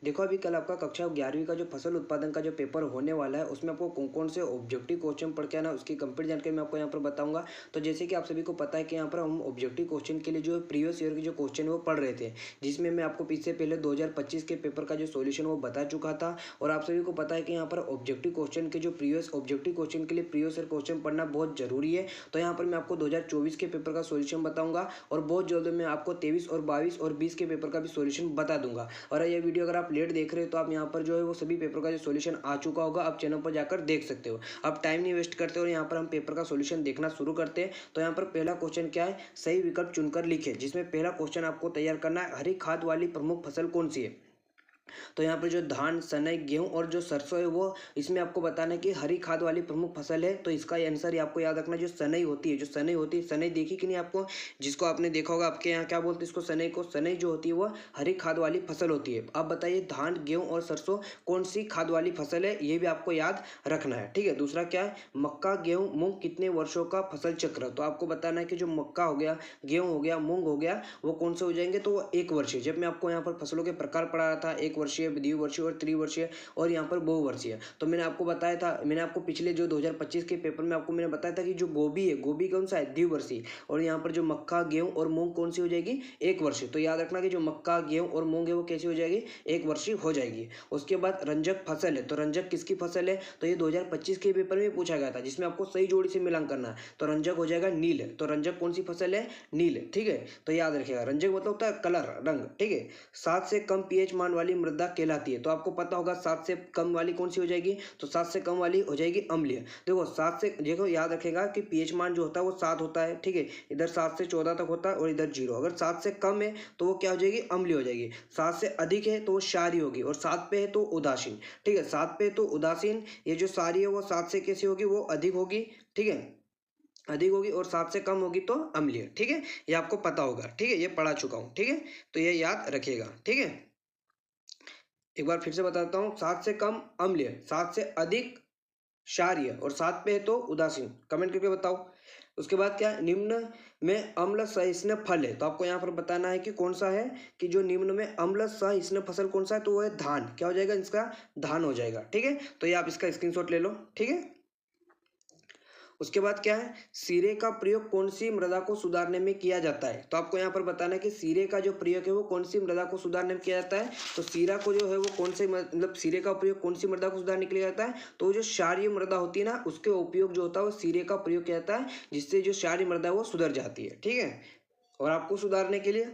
देखो अभी कल आपका कक्षा 11वीं का जो फसल उत्पादन का जो पेपर होने वाला है उसमें आपको कौन कौन से ऑब्जेक्टिव क्वेश्चन पढ़ के आना उसकी कंप्लीट जानकारी मैं आपको यहाँ पर बताऊंगा। तो जैसे कि आप सभी को पता है कि यहाँ पर हम ऑब्जेक्टिव क्वेश्चन के लिए जो प्रीवियस ईयर के जो क्वेश्चन है वो पढ़ रहे थे, जिसमें मैं आपको इससे पहले 2025 के पेपर का जो सोल्यूशन वो बता चुका था। और आप सभी को पता है कि यहाँ पर ऑब्जेक्टिव क्वेश्चन के जो प्रीवियस ऑब्जेक्टिव क्वेश्चन के लिए प्रीवियस ईयर क्वेश्चन पढ़ना बहुत जरूरी है। तो यहाँ पर मैं आपको 2024 के पेपर का सोल्यूशन बताऊंगा और बहुत जल्द मैं आपको 23 और 22 और 20 के पेपर का भी सोल्यूशन बता दूंगा। और ये वीडियो अगर आप लेट देख रहे हो तो आप यहाँ पर जो है वो सभी पेपर का जो सॉल्यूशन आ चुका होगा, आप चैनल पर जाकर देख सकते हो। आप टाइम नहीं वेस्ट करते और यहाँ पर हम पेपर का सॉल्यूशन देखना शुरू करते हैं। तो यहाँ पर पहला क्वेश्चन क्या है, सही विकल्प चुनकर लिखे, जिसमें पहला क्वेश्चन आपको तैयार करना है, हरी खाद वाली प्रमुख फसल कौन सी है। तो यहाँ पर जो धान, सनई, गेहूं और जो सरसों है वो इसमें आपको बताना है कि हरी खाद वाली प्रमुख फसल है। तो इसका आंसर आपको याद रखना, जो सनई होती है, जो सनई होती है, सनई देखी कि नहीं आपको, जिसको आपने देखा होगा, आपके यहाँ क्या बोलते हैं इसको, सनई को। सनई जो होती है वो हरी खाद वाली फसल होती है। आप बताइए धान, गेहूं और सरसों कौन सी खाद वाली फसल है, ये भी आपको याद रखना है। ठीक है, दूसरा क्या है, मक्का, गेहूं, मूंग कितने वर्षों का फसल चक्र। तो आपको बताना है कि जो मक्का हो गया, गेहूं हो गया, मूंग हो गया, वो कौन से हो जाएंगे, तो वो एक वर्षीय। जब मैं आपको यहाँ पर फसलों के प्रकार पढ़ा रहा था, एक वर्षीय, द्विवर्षीय और त्रिवर्षीय और यहाँ पर बहुवर्षीय, तो मैंने आपको बताया था, मैंने आपको पिछले जो 2025 के पेपर में आपको मैंने बताया था कि जो गोभी है, गोभी कौन सा है, द्विवर्षीय। और यहाँ पर जो मक्का, गेहूं और मूंग कौन सी हो जाएगी, एक वर्षीय। तो याद रखना कि जो मक्का, गेहूं और मूंग है वो कैसी हो जाएगी, एक वर्षीय हो जाएगी। उसके बाद रंजक फसल है, तो रंजक किसकी फसल है, तो ये 2025 के पेपर में पूछा गया था, जिसमें आपको सही जोड़ी से मिलान करना है। तो रंजक हो जाएगा नील। तो रंजक कौन सी फसल है, नील। ठीक है, तो याद रखिएगा, रंजक मतलब होता है कलर, रंग। ठीक है, 7 से कम पीएच मान वाली मृदा कहलाती है। तो आपको पता होगा 7 से कम वाली कौन सी हो जाएगी, तो 7 से कम वाली हो जाएगी अम्लीय। देखो 7 से, देखो याद रखेगा कि पीएच मान जो होता है वो 7 होता है। ठीक है, इधर 7 से 14 तक होता है और इधर 0। अगर 7 से कम है तो वो क्या हो जाएगी, अम्लीय हो जाएगी। 7 से अधिक है तो वो क्षारीय होगी और 7 पे है तो उदासीन। ठीक है, 7 पे तो उदासीन, ये जो क्षारीय है वो 7 से कैसी होगी, वो अधिक होगी। ठीक है, अधिक होगी, और 7 से कम होगी तो अम्लीय। ठीक है, ये आपको पता होगा। ठीक है, ये पढ़ा चुका हूँ। ठीक है, तो ये याद रखिएगा। ठीक है, एक बार फिर से बताता हूँ, 7 से कम अम्लीय, 7 से अधिक क्षारीय और 7 पे है तो उदासीन। कमेंट करके बताओ। उसके बाद क्या है, निम्न में अम्ल सहिष्णु फल है। तो आपको यहाँ पर बताना है कि कौन सा है, कि जो निम्न में अम्ल सहिष्णु फसल कौन सा है, तो वो है धान। क्या हो जाएगा इसका, धान हो जाएगा। ठीक है, तो ये आप इसका स्क्रीनशॉट ले लो। ठीक है, उसके बाद क्या है, सीरे का प्रयोग कौन सी मृदा को सुधारने में किया जाता है। तो आपको यहाँ पर बताना है कि सीरे का जो प्रयोग है वो कौन सी मृदा को सुधारने में किया जाता है। तो सीरा को जो है वो कौन से, मतलब सीरे का प्रयोग कौन सी मृदा को सुधारने के लिए जाता है, तो जो क्षारीय मृदा होती है ना, उसके उपयोग जो होता है वो सीरे का प्रयोग किया जाता है, जिससे जो क्षारीय मृदा है वो सुधर जाती है। ठीक है, और आपको सुधारने के लिए।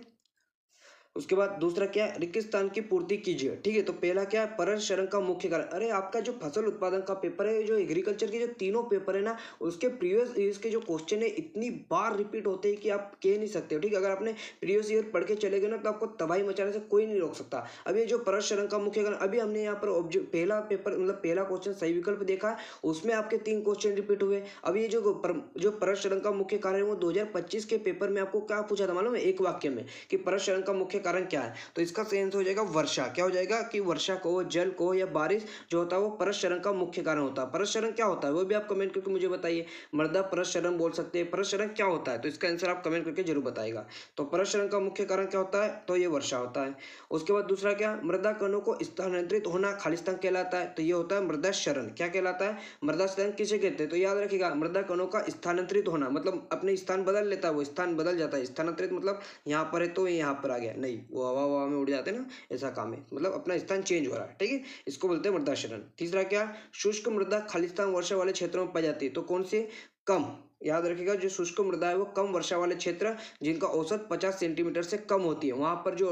उसके बाद दूसरा क्या है, रिक्त स्थान की पूर्ति कीजिए। ठीक है, तो पहला क्या है, परसरण का मुख्य कारण। अरे आपका जो फसल उत्पादन का पेपर है, जो एग्रीकल्चर के जो तीनों पेपर है ना, उसके प्रीवियस ईयर्स के जो क्वेश्चन है इतनी बार रिपीट होते हैं कि आप कह नहीं सकते हो। ठीक है, अगर आपने प्रीवियस ईयर पढ़ के चले गए ना तो आपको तबाही मचाने से कोई नहीं रोक सकता। अब ये जो परसरण का मुख्य कारण, अभी हमने यहाँ पर पहला पेपर, मतलब पहला क्वेश्चन सही विकल्प देखा, उसमें आपके 3 क्वेश्चन रिपीट हुए। अब ये जो परसरण का मुख्य कारण है वो 2025 के पेपर में आपको क्या पूछा था मालूम है, एक वाक्य में, कि परसरण का मुख्य कारण क्या है। तो इसका सही आंसर हो जाएगा वर्षा। क्या हो जाएगा, कि वर्षा को, जल को या बारिश जो होता है वो परसरण का मुख्य कारण होता है। परसरण क्या होता है वो भी आप कमेंट करके मुझे बताइए। मृदा परसरण बोल सकते हैं, परसरण क्या होता है, तो इसका आंसर आप कमेंट करके जरूर बताएगा। तो परसरण का मुख्य कारण क्या होता है, तो ये वर्षा होता है। उसके बाद दूसरा क्या, मृदा कणों को स्थानांतरित होना खालिस्तान कहलाता है। तो ये होता है मृदा क्षरण। क्या कहलाता है, मृदा क्षरण किसे कहते हैं, तो याद रखिएगा, मृदा कणों का स्थानांतरित होना, मतलब अपने स्थान बदल लेता है, वो स्थान बदल जाता है। स्थानांतरित मतलब यहाँ पर है तो यहाँ पर आ गया, नहीं, वो हवा में उड़ जाते हैं ना, ऐसा काम है, मतलब अपना स्थान चेंज हो रहा है। ठीक है, इसको बोलते हैं मृदा क्षरण। तीसरा क्या, शुष्क मृदा खालिस्तान वर्षा वाले क्षेत्रों में पाई जाती है। तो कौन से, कम। याद रखिएगा, जो शुष्क मृदा है वो कम वर्षा वाले क्षेत्र, जिनका औसत 50 सेंटीमीटर से कम होती है, वहां पर जो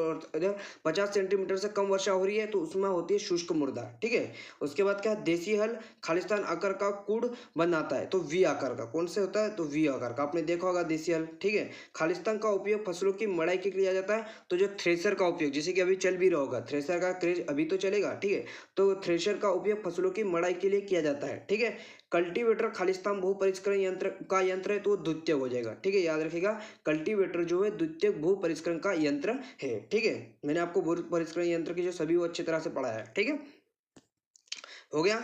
50 सेंटीमीटर से कम वर्षा हो रही है तो उसमें होती है शुष्क मृदा। ठीक है, उसके बाद क्या, देसी हल खालिस्तान आकार का कुड़ बनाता है। तो वी आकार का, कौन से होता है, तो वी आकार का, आपने देखा होगा देसी हल। ठीक है, खालिस्तान का उपयोग फसलों की मड़ाई के लिए किया जाता है। तो जो थ्रेसर का उपयोग, जैसे कि अभी चल भी रहा होगा, थ्रेसर का क्रेज अभी तो चलेगा। ठीक है, तो थ्रेसर का उपयोग फसलों की मड़ाई के लिए किया जाता है। ठीक है, कल्टीवेटर खालिस्तान बहु परिष्करण यंत्र है, तो वो द्वितीयक हो जाएगा। ठीक है, याद रखिएगा, कल्टीवेटर जो है द्वितीयक बहु परिष्करण का यंत्र है। ठीक है, मैंने आपको बहु परिष्करण यंत्र की जो सभी वो अच्छी तरह से पढ़ाया है। ठीक है, हो गया।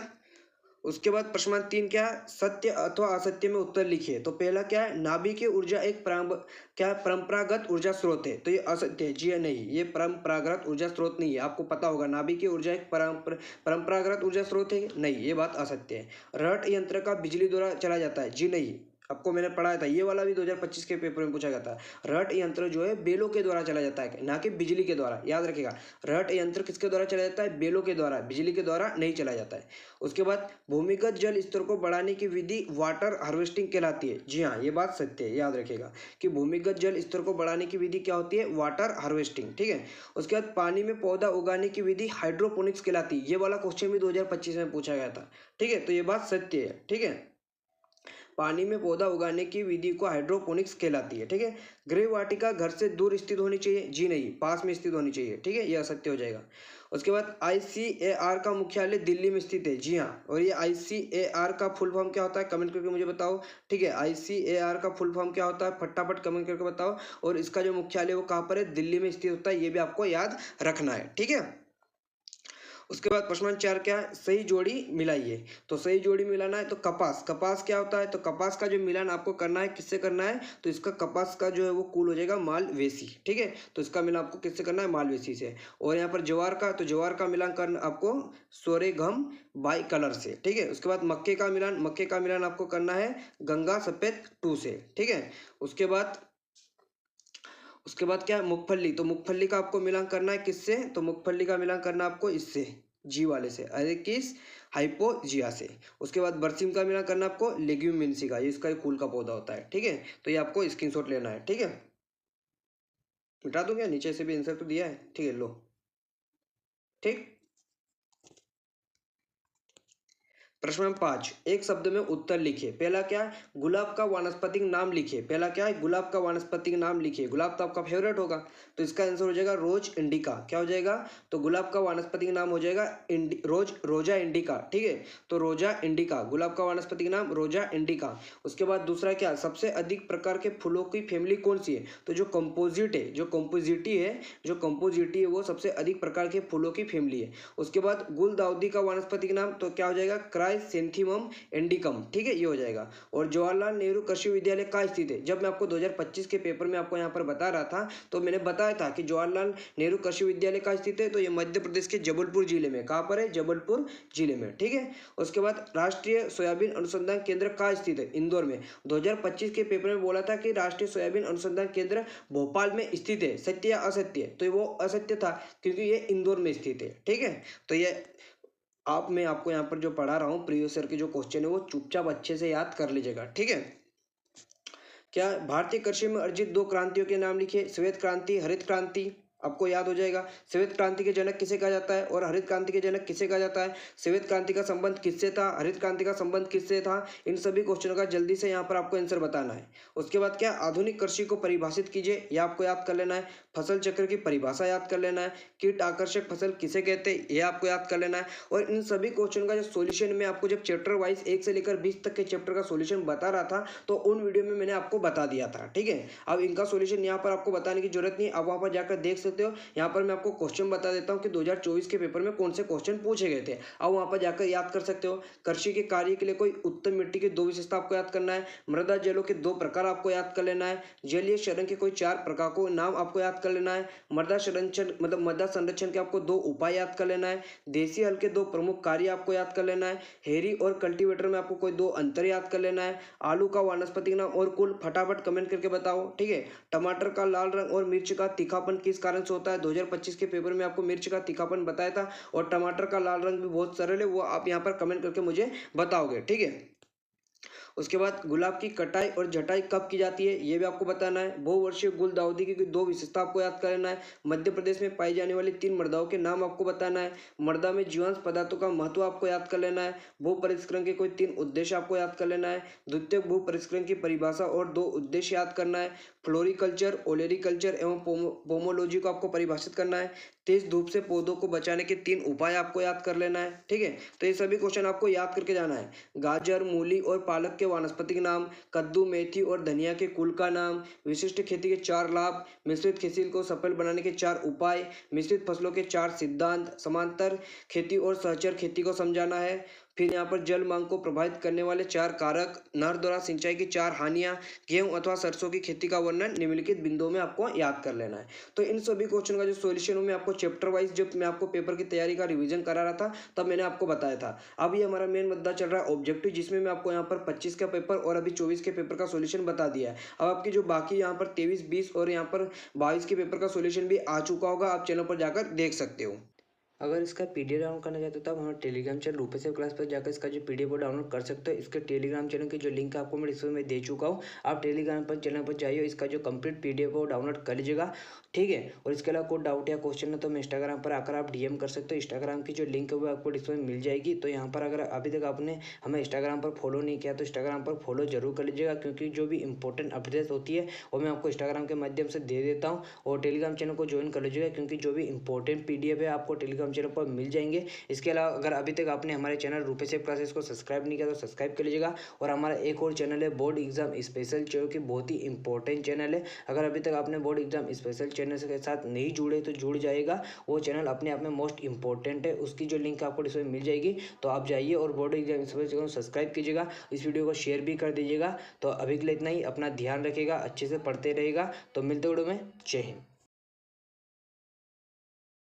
उसके बाद प्रश्न नंबर 3 क्या है, सत्य अथवा असत्य में उत्तर लिखिए। तो पहला क्या है, नाभिकीय ऊर्जा एक क्या है, परंपरागत ऊर्जा स्रोत है। तो ये असत्य है, जी या नहीं, ये परंपरागत ऊर्जा स्रोत नहीं है। आपको पता होगा नाभिकीय ऊर्जा एक परंपरागत ऊर्जा स्रोत है, नहीं, ये बात असत्य है। रट यंत्र का बिजली द्वारा चला जाता है, जी नहीं, आपको मैंने पढ़ाया था, ये वाला भी 2025 के पेपर में पूछा गया था। रट यंत्र जो है बेलों के द्वारा चला जाता है, ना कि बिजली के द्वारा, याद रखिएगा। रट यंत्र किसके द्वारा चला जाता है, बेलों के द्वारा, बिजली के द्वारा नहीं चला जाता है। उसके बाद भूमिगत जल स्तर को बढ़ाने की विधि वाटर हार्वेस्टिंग कहलाती है, जी हाँ, ये बात सत्य है, याद रखिएगा कि भूमिगत जल स्तर को बढ़ाने की विधि क्या होती है, वाटर हार्वेस्टिंग, ठीक है। उसके बाद पानी में पौधा उगाने की विधि हाइड्रोपोनिक्स कहलाती है, ये वाला क्वेश्चन भी 2025 में पूछा गया था, ठीक है, तो ये बात सत्य है, ठीक है। पानी में पौधा उगाने की विधि को हाइड्रोपोनिक्स कहलाती है, ठीक है। गृह वाटिका घर से दूर स्थित होनी चाहिए, जी नहीं, पास में स्थित होनी चाहिए, ठीक है, यह असत्य हो जाएगा। उसके बाद ICAR का मुख्यालय दिल्ली में स्थित है, जी हाँ, और ये ICAR का फुल फॉर्म क्या होता है, कमेंट करके मुझे बताओ, ठीक है। ICAR का फुल फॉर्म क्या होता है, फटाफट कमेंट करके बताओ। और इसका जो मुख्यालय वो कहाँ पर है, दिल्ली में स्थित होता है, ये भी आपको याद रखना है, ठीक है। उसके बाद प्रश्न नंबर 4 क्या है, सही जोड़ी मिलाइए। तो सही जोड़ी मिलाना है तो कपास, कपास क्या होता है, तो कपास का जो मिलान आपको करना है, किससे करना है, तो इसका कपास का जो है वो कुल हो जाएगा मालवेसी, ठीक है। तो इसका मिलान आपको किससे करना है, मालवेसी से। और यहाँ पर ज्वार का, तो ज्वार का मिलान करना आपको सोरेगम बाई कलर से, ठीक है। उसके बाद मक्के का मिलान, मक्के का मिलान आपको करना है गंगा सफेद 2 से, ठीक है। उसके बाद क्या है, मूंगफली, तो मूंगफली का आपको मिलान करना है किससे, तो मूंगफली का मिलान करना है आपको इससे, जी वाले से, अरे किस, हाइपोजिया से। उसके बाद बरसीम का मिलान करना है आपको लेग्यूमिनेसी का, ये इसका एक फूल का पौधा होता है, ठीक है। तो ये आपको स्क्रीनशॉट लेना है, ठीक है। मिटा दूं क्या, नीचे से भी आंसर तो दिया है, ठीक है, लो, ठीक। प्रश्न नंबर 5, एक शब्द में उत्तर लिखिए। पहला क्या है, गुलाब का वानस्पतिक नाम लिखिए। पहला क्या है, गुलाब का वानस्पतिक नाम लिखिए। गुलाब तो आपका फेवरेट होगा, तो इसका आंसर हो जाएगा रोज इंडिका। क्या हो जाएगा, तो गुलाब का वानस्पतिक नाम हो जाएगा रोजा इंडिका, ठीक है। तो रोजा इंडिका, गुलाब का वानस्पतिक नाम रोजा इंडिका। उसके बाद दूसरा क्या, सबसे अधिक प्रकार के फूलों की फैमिली कौन सी है, तो जो कंपोजिट है, जो कंपोजिटी है वो सबसे अधिक प्रकार के फूलों की फैमिली है। उसके बाद गुलदाउदी का वानस्पतिक नाम, तो क्या हो जाएगा, क्राइसैंथेमम इंडिकम, ठीक है, ये हो जाएगा। और जवाहरलाल नेहरू कृषि विद्यालय कहाँ स्थित है, जब मैं आपको 2025 के पेपर में आपको यहाँ पर बता रहा था, तो मैंने बताया था कि जवाहरलाल नेहरू कृषि विद्यालय कहाँ स्थित है, तो ये मध्य प्रदेश के जबलपुर जिले में, कहाँ पर है, जबलपुर जिले में, ठीक है। उसके बाद राष्ट्रीय सोयाबीन अनुसंधान केंद्र कहाँ स्थित है, इंदौर में। 2025 के पेपर में बोला था कि राष्ट्रीय सोयाबीन अनुसंधान केंद्र भोपाल में स्थित है, सत्य या असत्य, तो वो असत्य था क्योंकि ये इंदौर में स्थित है, ठीक है। तो ये मैं आपको यहाँ पर जो पढ़ा रहा हूँ प्रीवियस ईयर के जो क्वेश्चन है वो चुपचाप अच्छे से याद कर लीजिएगा, ठीक है। क्या भारतीय कृषि में अर्जित 2 क्रांतियों के नाम लिखिए। श्वेत क्रांति, हरित क्रांति, आपको याद हो जाएगा। श्वेत क्रांति के जनक किसे कहा जाता है और हरित क्रांति के जनक किसे कहा जाता है। श्वेत क्रांति का संबंध किससे था, हरित क्रांति का संबंध किससे था, इन सभी क्वेश्चनों का जल्दी से यहाँ पर आपको आंसर बताना है। उसके बाद क्या, आधुनिक कृषि को परिभाषित कीजिए, यह आपको याद कर लेना है। फसल चक्र की परिभाषा याद कर लेना है। कीट आकर्षक फसल किसे कहते हैं, यह आपको याद कर लेना है। और इन सभी क्वेश्चन का जो सोल्यूशन मैं आपको जब चैप्टर वाइज 1 से लेकर 20 तक के चैप्टर का सोल्यूशन बता रहा था, तो उन वीडियो में मैंने आपको बता दिया था, ठीक है। अब इनका सोल्यूशन यहाँ पर आपको बताने की जरूरत नहीं, आप वहाँ पर जाकर देख सकते हो। यहाँ पर मैं आपको क्वेश्चन बता देता हूँ कि 2024 के पेपर में कौन से क्वेश्चन पूछे गए थे, आप वहाँ पर जाकर याद कर सकते हो। कृषि के कार्य के लिए कोई उत्तम मिट्टी की 2 विशेषता आपको याद करना है। मृदा जलों के 2 प्रकार आपको याद कर लेना है। जलीय क्षरण के कोई 4 प्रकार को नाम आपको याद कर लेना है। मृदा संरक्षण के आपको 2 उपाय याद कर लेना है। देसी हल के 2 प्रमुख कार्य आपको याद कर लेना है। हेरी और कल्टीवेटर में आपको कोई 2 अंतर याद कर लेना है। आलू का वानस्पतिक नाम और कुल फटाफट कमेंट करके बताओ, ठीक है। टमाटर का लाल रंग और मिर्च का तीखापन किस कारण से होता है। 2025 के पेपर में आपको मिर्च का तीखापन बताया था और टमाटर का लाल रंग भी बहुत सरल है, वो आप यहाँ पर कमेंट करके मुझे बताओगे, ठीक है। उसके बाद गुलाब की कटाई और छटाई कब की जाती है, ये भी आपको बताना है। बहुवर्षीय गुलदाउदी की 2 विशेषता आपको याद करना है। मध्य प्रदेश में पाई जाने वाली 3 मृदाओं के नाम आपको बताना है। मृदा में जीवांश पदार्थों का महत्व आपको याद कर लेना है। भू परिष्करण के कोई 3 उद्देश्य आपको याद कर लेना है। द्वितीयक भू परिष्करण की परिभाषा और 2 उद्देश्य याद करना है। फ्लोरिकल्चर, ओलेरिकल्चर एवं पोमोलॉजी को आपको परिभाषित करना है। तेज धूप से पौधों को बचाने के 3 उपाय आपको याद कर लेना है, ठीक है। तो ये सभी क्वेश्चन आपको याद करके जाना है। गाजर, मूली और पालक के वानस्पतिक नाम, कद्दू, मेथी और धनिया के कुल का नाम, विशिष्ट खेती के 4 लाभ, मिश्रित खेती को सफल बनाने के 4 उपाय, मिश्रित फसलों के 4 सिद्धांत, समांतर खेती और सहचर खेती को समझाना है। फिर यहाँ पर जल मांग को प्रभावित करने वाले 4 कारक, नहर द्वारा सिंचाई की 4 हानियाँ, गेहूं अथवा सरसों की खेती का वर्णन निम्नलिखित बिंदुओं में आपको याद कर लेना है। तो इन सभी क्वेश्चन का जो सॉल्यूशन मैं आपको चैप्टर वाइज, जब मैं आपको पेपर की तैयारी का रिवीजन करा रहा था तब मैंने आपको बताया था। अब ये हमारा मेन मुद्दा चल रहा है ऑब्जेक्टिव, जिसमें मैं आपको यहाँ पर 25 का पेपर और अभी 24 के पेपर का सोल्यूशन बता दिया है। अब आपकी जो बाकी यहाँ पर 23, 20 और यहाँ पर 22 के पेपर का सोल्यूशन भी आ चुका होगा, आप चैनल पर जाकर देख सकते हो। अगर इसका पीडीएफ डाउनलोड करना चाहते हो तो आप हमारे टेलीग्राम चैनल रूपेश क्लास पर जाकर इसका जो पीडीएफ वो डाउनलोड कर सकते हो। इसके टेलीग्राम चैनल की जो लिंक आपको मैं डिस्क्रिप्शन में दे चुका हूँ, आप टेलीग्राम पर चैनल पर जाइए, इसका जो कंप्लीट पीडीएफ वो डाउनलोड कर लीजिएगा, ठीक है। और इसके अलावा कोई डाउट या क्वेश्चन है तो मैं इंस्टाग्राम पर आकर आप डीएम कर सकते हो। इंस्टाग्राम की जो लिंक है वो आपको डिस्क्रिप्शन में मिल जाएगी। तो यहाँ पर अगर अभी तक आपने हमें इंस्टाग्राम पर फॉलो नहीं किया तो इंस्टाग्राम पर फॉलो जरूर कर लीजिएगा, क्योंकि जो भी इंपॉर्टेंट अपडेट्स होती है वो मैं आपको इंस्टाग्राम के माध्यम से दे देता हूँ। और टेलीग्राम चैनल को ज्वाइन कर लीजिएगा, क्योंकि जो भी इंपॉर्टेंट पीडीएफ है आपको टेलीग्राम चैनल पर मिल जाएंगे। इसके अलावा अगर अभी तक आपने हमारे चैनल रूपेश क्लासेस को सब्सक्राइब नहीं किया तो सब्सक्राइब कर लीजिएगा। और हमारा एक और चैनल है बोर्ड एग्जाम स्पेशल, जो कि बहुत ही इंपॉर्टेंट चैनल है। अगर अभी तक आपने बोर्ड एग्जाम स्पेशल चैनल के साथ नहीं जुड़े तो जुड़ जाएगा। वो चैनल अपने आप में मोस्ट इंपॉर्टेंट है, उसकी जो लिंक आपको डिस्क्रिप्शन में मिल जाएगी। तो आप जाइए और बोर्ड एग्जाम स्पेशल को सब्सक्राइब कीजिएगा, इस वीडियो को शेयर भी कर दीजिएगा। तो अभी के लिए इतना ही, अपना ध्यान रखिएगा, अच्छे से पढ़ते रहेगा। तो मिलते वीडियो में, जय हिंद।